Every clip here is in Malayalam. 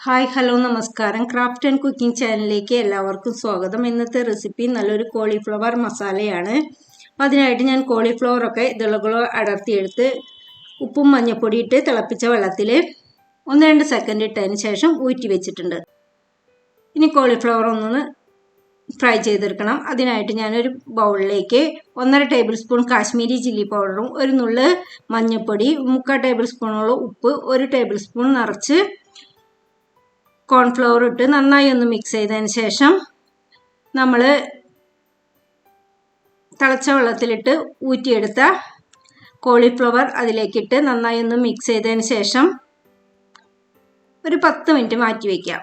ഹായ് ഹലോ നമസ്കാരം. ക്രാഫ്റ്റ് ആൻഡ് കുക്കിംഗ് ചാനലിലേക്ക് എല്ലാവർക്കും സ്വാഗതം. ഇന്നത്തെ റെസിപ്പി നല്ലൊരു കോളിഫ്ലവർ മസാലയാണ്. അപ്പം അതിനായിട്ട് ഞാൻ കോളിഫ്ലവറൊക്കെ ഇതളുകളോ അടർത്തിയെടുത്ത് ഉപ്പും മഞ്ഞൾപ്പൊടി ഇട്ട് തിളപ്പിച്ച വെള്ളത്തിൽ 1-2 സെക്കൻഡ് ഇട്ടതിന് ശേഷം ഊറ്റി വെച്ചിട്ടുണ്ട്. ഇനി കോളിഫ്ലവർ ഒന്ന് ഫ്രൈ ചെയ്തെടുക്കണം. അതിനായിട്ട് ഞാനൊരു ബൗളിലേക്ക് 1.5 ടേബിൾ സ്പൂൺ കാശ്മീരി ചില്ലി പൗഡറും 1 നുള്ള് മഞ്ഞൾപ്പൊടി 3/4 ടേബിൾ സ്പൂണോളം ഉപ്പ് 1 ടേബിൾ സ്പൂൺ നിറച്ച് കോൺഫ്ലവർ ഇട്ട് നന്നായി ഒന്ന് മിക്സ് ചെയ്തതിന് ശേഷം നമ്മൾ തിളച്ച വെള്ളത്തിലിട്ട് ഊറ്റിയെടുത്ത കോളിഫ്ലവർ അതിലേക്കിട്ട് നന്നായി ഒന്ന് മിക്സ് ചെയ്തതിന് ശേഷം ഒരു 10 മിനിറ്റ് മാറ്റി വയ്ക്കാം.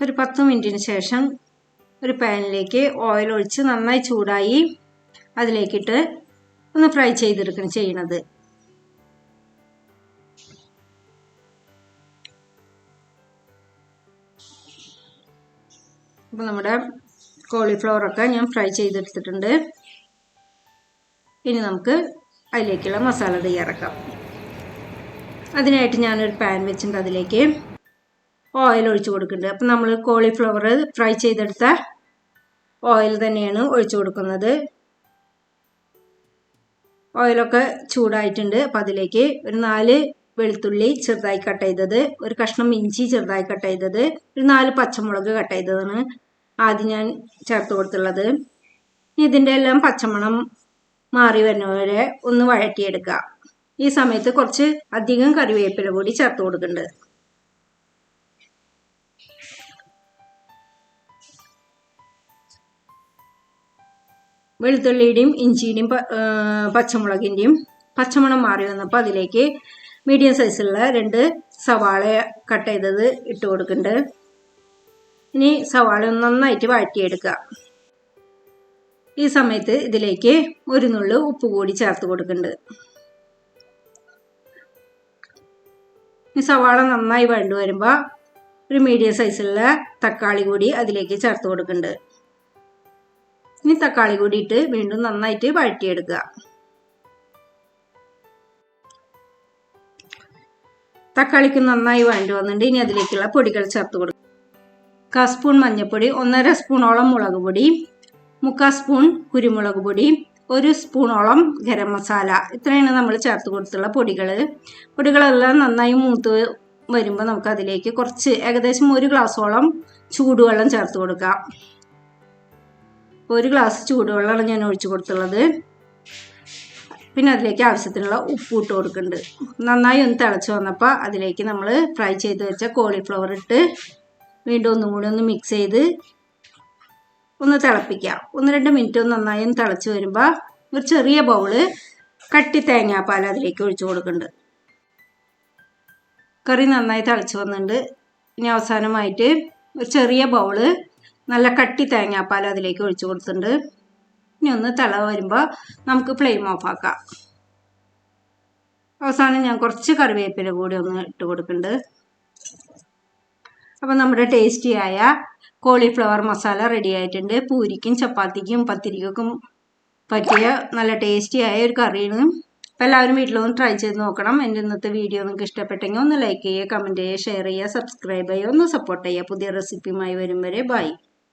ഒരു 10 മിനിറ്റിന് ശേഷം ഒരു പാനിലേക്ക് ഓയിൽ ഒഴിച്ച് നന്നായി ചൂടായി അതിലേക്കിട്ട് ഒന്ന് ഫ്രൈ ചെയ്തെടുക്കണം ചെയ്യണത്. അപ്പോൾ നമ്മുടെ കോളിഫ്ലവറൊക്കെ ഞാൻ ഫ്രൈ ചെയ്തെടുത്തിട്ടുണ്ട്. ഇനി നമുക്ക് അതിലേക്കുള്ള മസാല തയ്യാറാക്കാം. അതിനായിട്ട് ഞാനൊരു പാൻ വെച്ചിട്ടുണ്ട്. അതിലേക്ക് ഓയിൽ ഒഴിച്ചു കൊടുക്കുന്നുണ്ട്. അപ്പം നമ്മൾ കോളിഫ്ലവർ ഫ്രൈ ചെയ്തെടുത്ത ഓയിൽ തന്നെയാണ് ഒഴിച്ചു കൊടുക്കുന്നത്. ഓയിലൊക്കെ ചൂടായിട്ടുണ്ട്. അപ്പം അതിലേക്ക് ഒരു 4 വെളുത്തുള്ളി ചെറുതായി കട്ട് ചെയ്തത്, ഒരു കഷ്ണം ഇഞ്ചി ചെറുതായി കട്ട് ചെയ്തത്, ഒരു 4 പച്ചമുളക് കട്ട് ചെയ്തതാണ് ആദ്യം ഞാൻ ചേർത്ത് കൊടുത്തുള്ളത്. ഇതിൻ്റെ എല്ലാം പച്ചമണം മാറി വരുന്നവരെ ഒന്ന് വഴറ്റിയെടുക്കുക. ഈ സമയത്ത് കുറച്ച് അധികം കറിവേപ്പില കൂടി ചേർത്ത് കൊടുക്കുന്നുണ്ട്. വെളുത്തുള്ളിയുടെയും ഇഞ്ചിയുടെയും പച്ചമുളകിൻ്റെയും പച്ചമണം മാറി വന്നപ്പോൾ അതിലേക്ക് മീഡിയം സൈസുള്ള 2 സവാള കട്ട് ചെയ്തത് ഇട്ട് കൊടുക്കുന്നുണ്ട്. ഇനി സവാള നന്നായിട്ട് വഴറ്റിയെടുക്കുക. ഈ സമയത്ത് ഇതിലേക്ക് 1 നുള്ള് ഉപ്പ് കൂടി ചേർത്ത് കൊടുക്കുന്നുണ്ട്. ഈ സവാള നന്നായി വഴണ്ടു വരുമ്പോൾ ഒരു മീഡിയം സൈസുള്ള തക്കാളി കൂടി അതിലേക്ക് ചേർത്ത് കൊടുക്കുന്നുണ്ട്. ഇനി തക്കാളി കൂടി ഇട്ട് വീണ്ടും നന്നായിട്ട് വഴറ്റിയെടുക്കുക. തക്കാളിക്ക് നന്നായി വഴണ്ടു വന്നിട്ടുണ്ട്. ഇനി അതിലേക്കുള്ള പൊടികൾ ചേർത്ത് കൊടുക്കുക. 1/4 സ്പൂൺ മഞ്ഞൾപ്പൊടി, 1.5 സ്പൂണോളം മുളക് പൊടി, 3/4 സ്പൂൺ കുരുമുളക് പൊടി, 1 സ്പൂണോളം ഗരം മസാല. ഇത്രയാണ് നമ്മൾ ചേർത്ത് കൊടുത്തുള്ള പൊടികളെല്ലാം നന്നായി മൂത്ത് വരുമ്പോൾ നമുക്ക് അതിലേക്ക് കുറച്ച് ഏകദേശം 1 ഗ്ലാസോളം ചൂടുവെള്ളം ചേർത്ത് കൊടുക്കാം. 1 ഗ്ലാസ് ചൂടുവെള്ളമാണ് ഞാൻ ഒഴിച്ചു കൊടുത്തുള്ളത്. പിന്നെ അതിലേക്ക് ആവശ്യത്തിനുള്ള ഉപ്പ് ഇട്ട് കൊടുക്കുന്നുണ്ട്. നന്നായി ഒന്ന് തിളച്ച് വന്നപ്പോൾ അതിലേക്ക് നമ്മൾ ഫ്രൈ ചെയ്ത് വെച്ച കോളിഫ്ലവർ ഇട്ട് വീണ്ടും ഒന്നും കൂടി ഒന്ന് മിക്സ് ചെയ്ത് ഒന്ന് തിളപ്പിക്കാം. 1-2 മിനിറ്റ് നന്നായി ഒന്ന് തിളച്ച് വരുമ്പോൾ ഒരു ചെറിയ ബൗള് കട്ടി തേങ്ങാപ്പാൽ അതിലേക്ക് ഒഴിച്ചു കൊടുക്കുന്നുണ്ട്. കറി നന്നായി തിളച്ച് വന്നിട്ടുണ്ട്. ഇനി അവസാനമായിട്ട് ഒരു ചെറിയ ബൗള് നല്ല കട്ടി തേങ്ങാപ്പാൽ അതിലേക്ക് ഒഴിച്ചു കൊടുത്തിട്ടുണ്ട്. ഇനി ഒന്ന് തിള വരുമ്പോൾ നമുക്ക് ഫ്ലെയിം ഓഫ് ആക്കാം. അവസാനം ഞാൻ കുറച്ച് കറിവേപ്പില കൂടി ഒന്ന് ഇട്ട് കൊടുക്കുന്നുണ്ട്. അപ്പം നമ്മുടെ ടേസ്റ്റിയായ കോളിഫ്ലവർ മസാല റെഡി ആയിട്ടുണ്ട്. പൂരിക്കും ചപ്പാത്തിക്കും പത്തിരിക്കും പറ്റിയ നല്ല ടേസ്റ്റിയായ ഒരു കറിയാണ്. അപ്പോൾ എല്ലാവരും വീട്ടിലൊന്ന് ട്രൈ ചെയ്ത് നോക്കണം. എൻ്റെ ഇന്നത്തെ വീഡിയോ നിങ്ങൾക്ക് ഇഷ്ടപ്പെട്ടെങ്കിൽ ഒന്ന് ലൈക്ക് ചെയ്യുക, കമൻറ്റ് ചെയ്യുക, ഷെയർ ചെയ്യുക, സബ്സ്ക്രൈബ് ചെയ്യുക, ഒന്ന് സപ്പോർട്ട് ചെയ്യുക. പുതിയ റെസിപ്പിയുമായി വരും വരെ ബൈ.